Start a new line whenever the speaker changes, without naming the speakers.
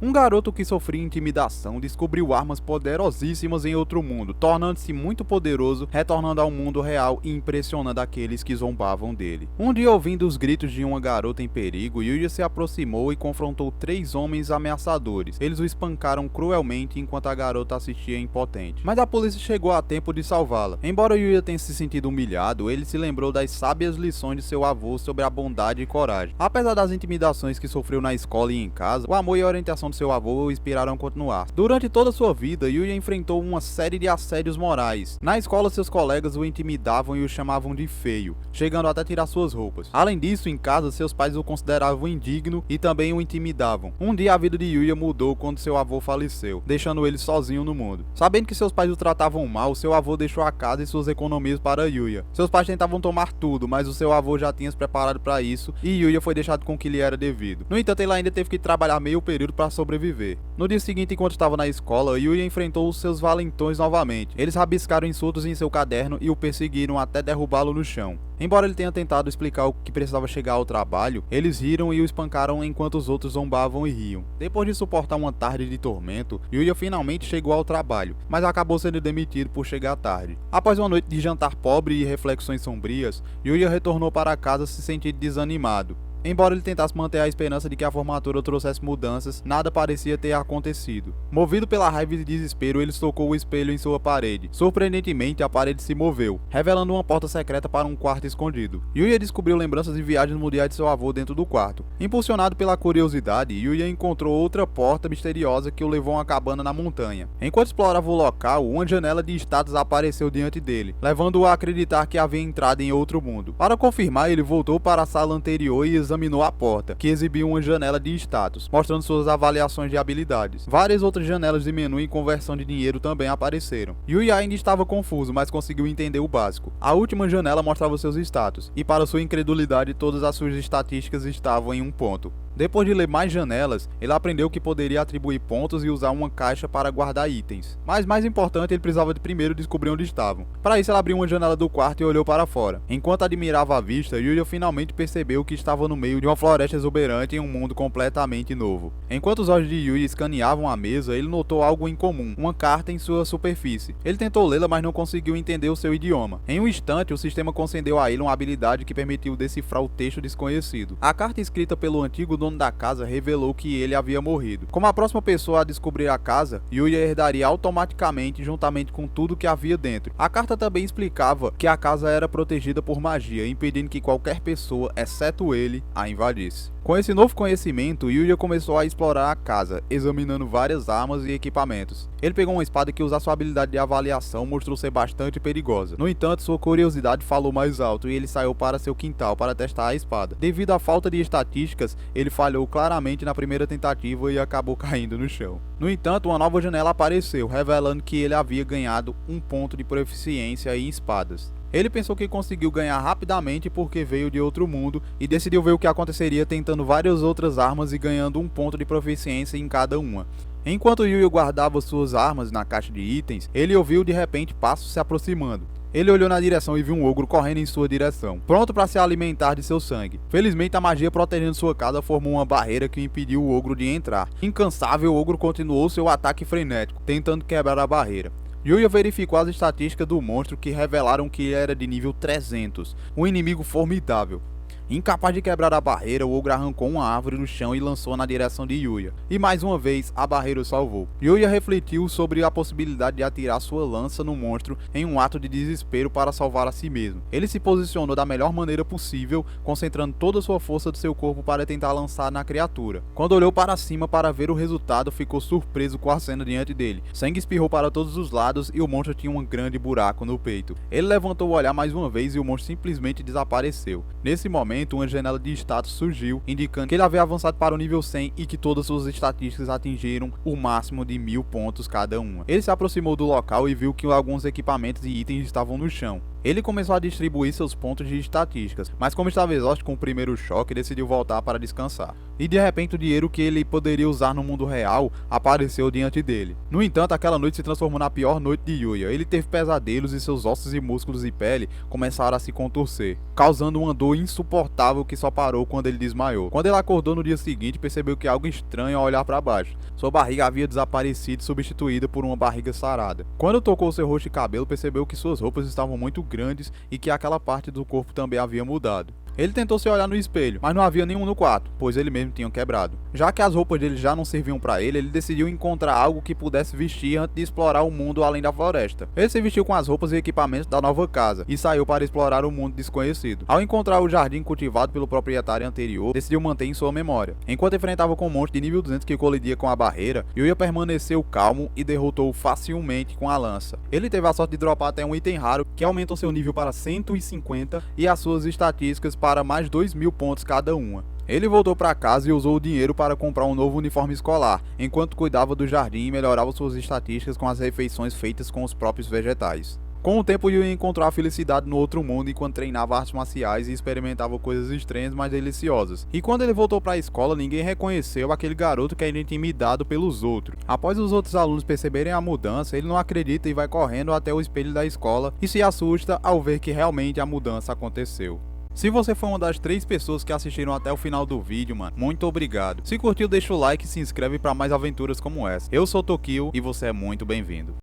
Um garoto que sofria intimidação descobriu armas poderosíssimas em outro mundo, tornando-se muito poderoso, retornando ao mundo real e impressionando aqueles que zombavam dele. Um dia, ouvindo os gritos de uma garota em perigo, Yuya se aproximou e confrontou 3 homens ameaçadores. Eles o espancaram cruelmente enquanto a garota assistia impotente. Mas a polícia chegou a tempo de salvá-la. Embora Yuya tenha se sentido humilhado, ele se lembrou das sábias lições de seu avô sobre a bondade e coragem. Apesar das intimidações que sofreu na escola e em casa, o amor e a orientação de seu avô o inspiraram a continuar. Durante toda sua vida, Yuya enfrentou uma série de assédios morais. Na escola, seus colegas o intimidavam e o chamavam de feio, chegando até tirar suas roupas. Além disso, em casa, seus pais o consideravam indigno e também o intimidavam. Um dia, a vida de Yuya mudou quando seu avô faleceu, deixando ele sozinho no mundo. Sabendo que seus pais o tratavam mal, seu avô deixou a casa e suas economias para Yuya. Seus pais tentavam tomar tudo, mas o seu avô já tinha se preparado para isso e Yuya foi deixado com o que lhe era devido. No entanto, ele ainda teve que trabalhar meio período para sobreviver. No dia seguinte, enquanto estava na escola, Yuya enfrentou os seus valentões novamente. Eles rabiscaram insultos em seu caderno e o perseguiram até derrubá-lo no chão. Embora ele tenha tentado explicar o que precisava chegar ao trabalho, eles riram e o espancaram enquanto os outros zombavam e riam. Depois de suportar uma tarde de tormento, Yuya finalmente chegou ao trabalho, mas acabou sendo demitido por chegar tarde. Após uma noite de jantar pobre e reflexões sombrias, Yuya retornou para casa se sentindo desanimado. Embora ele tentasse manter a esperança de que a formatura trouxesse mudanças, nada parecia ter acontecido. Movido pela raiva e desespero, ele socou o espelho em sua parede. Surpreendentemente, a parede se moveu, revelando uma porta secreta para um quarto escondido. Yuya descobriu lembranças de viagens mundiais de seu avô dentro do quarto. Impulsionado pela curiosidade, Yuya encontrou outra porta misteriosa que o levou a uma cabana na montanha. Enquanto explorava o local, uma janela de status apareceu diante dele, levando-o a acreditar que havia entrado em outro mundo. Para confirmar, ele voltou para a sala anterior e examinou a porta, que exibia uma janela de status, mostrando suas avaliações de habilidades. Várias outras janelas de menu e conversão de dinheiro também apareceram. Yuya ainda estava confuso, mas conseguiu entender o básico. A última janela mostrava seus status, e para sua incredulidade, todas as suas estatísticas estavam em um ponto. Depois de ler mais janelas, ele aprendeu que poderia atribuir pontos e usar uma caixa para guardar itens. Mas mais importante, ele precisava de primeiro descobrir onde estavam. Para isso, ele abriu uma janela do quarto e olhou para fora. Enquanto admirava a vista, Yuya finalmente percebeu que estava no meio de uma floresta exuberante em um mundo completamente novo. Enquanto os olhos de Yuya escaneavam a mesa, ele notou algo incomum, uma carta em sua superfície. Ele tentou lê-la, mas não conseguiu entender o seu idioma. Em um instante, o sistema concedeu a ele uma habilidade que permitiu decifrar o texto desconhecido. A carta escrita pelo antigo dono da casa revelou que ele havia morrido. Como a próxima pessoa a descobrir a casa, Yuya herdaria automaticamente juntamente com tudo que havia dentro. A carta também explicava que a casa era protegida por magia, impedindo que qualquer pessoa, exceto ele, a invadisse. Com esse novo conhecimento, Yuya começou a explorar a casa, examinando várias armas e equipamentos. Ele pegou uma espada que usar sua habilidade de avaliação mostrou ser bastante perigosa. No entanto, sua curiosidade falou mais alto e ele saiu para seu quintal para testar a espada. Devido à falta de estatísticas, ele falhou claramente na primeira tentativa e acabou caindo no chão. No entanto, uma nova janela apareceu, revelando que ele havia ganhado um ponto de proficiência em espadas. Ele pensou que conseguiu ganhar rapidamente porque veio de outro mundo e decidiu ver o que aconteceria tentando várias outras armas e ganhando um ponto de proficiência em cada uma. Enquanto Yuya guardava suas armas na caixa de itens, ele ouviu de repente passos se aproximando. Ele olhou na direção e viu um ogro correndo em sua direção, pronto para se alimentar de seu sangue. Felizmente, a magia protegendo sua casa formou uma barreira que impediu o ogro de entrar. Incansável, o ogro continuou seu ataque frenético, tentando quebrar a barreira. Yuya verificou as estatísticas do monstro que revelaram que ele era de nível 300, um inimigo formidável. Incapaz de quebrar a barreira, o ogro arrancou uma árvore do chão e lançou na direção de Yuya. E mais uma vez, a barreira o salvou. Yuya refletiu sobre a possibilidade de atirar sua lança no monstro em um ato de desespero para salvar a si mesmo. Ele se posicionou da melhor maneira possível, concentrando toda a sua força do seu corpo para tentar lançar na criatura. Quando olhou para cima para ver o resultado, ficou surpreso com a cena diante dele. Sangue espirrou para todos os lados e o monstro tinha um grande buraco no peito. Ele levantou o olhar mais uma vez e o monstro simplesmente desapareceu. Nesse momento, uma janela de status surgiu, indicando que ele havia avançado para o nível 100 e que todas suas estatísticas atingiram o máximo de 1000 pontos cada uma. Ele se aproximou do local e viu que alguns equipamentos e itens estavam no chão. Ele começou a distribuir seus pontos de estatísticas, mas como estava exausto com o primeiro choque, decidiu voltar para descansar. E de repente o dinheiro que ele poderia usar no mundo real apareceu diante dele. No entanto, aquela noite se transformou na pior noite de Yuya. Ele teve pesadelos e seus ossos e músculos e pele começaram a se contorcer, causando uma dor insuportável que só parou quando ele desmaiou. Quando ele acordou no dia seguinte, percebeu que algo estranho ao olhar para baixo. Sua barriga havia desaparecido e substituída por uma barriga sarada. Quando tocou seu rosto e cabelo, percebeu que suas roupas estavam muito grandes e que aquela parte do corpo também havia mudado. Ele tentou se olhar no espelho, mas não havia nenhum no quarto, pois ele mesmo tinha quebrado. Já que as roupas dele já não serviam para ele, ele decidiu encontrar algo que pudesse vestir antes de explorar o mundo além da floresta. Ele se vestiu com as roupas e equipamentos da nova casa e saiu para explorar o mundo desconhecido. Ao encontrar o jardim cultivado pelo proprietário anterior, decidiu manter em sua memória. Enquanto enfrentava com um monstro de nível 200 que colidia com a barreira, Yuya permaneceu calmo e derrotou-o facilmente com a lança. Ele teve a sorte de dropar até um item raro que aumentou seu nível para 150 e as suas estatísticas para mais 2.000 pontos cada uma. Ele voltou para casa e usou o dinheiro para comprar um novo uniforme escolar, enquanto cuidava do jardim e melhorava suas estatísticas com as refeições feitas com os próprios vegetais. Com o tempo, Yuya encontrou a felicidade no outro mundo enquanto treinava artes marciais e experimentava coisas estranhas, mas deliciosas. E quando ele voltou para a escola, ninguém reconheceu aquele garoto que era intimidado pelos outros. Após os outros alunos perceberem a mudança, ele não acredita e vai correndo até o espelho da escola e se assusta ao ver que realmente a mudança aconteceu. Se você foi uma das 3 pessoas que assistiram até o final do vídeo, mano, muito obrigado. Se curtiu, deixa o like e se inscreve para mais aventuras como essa. Eu sou Tokio e você é muito bem-vindo.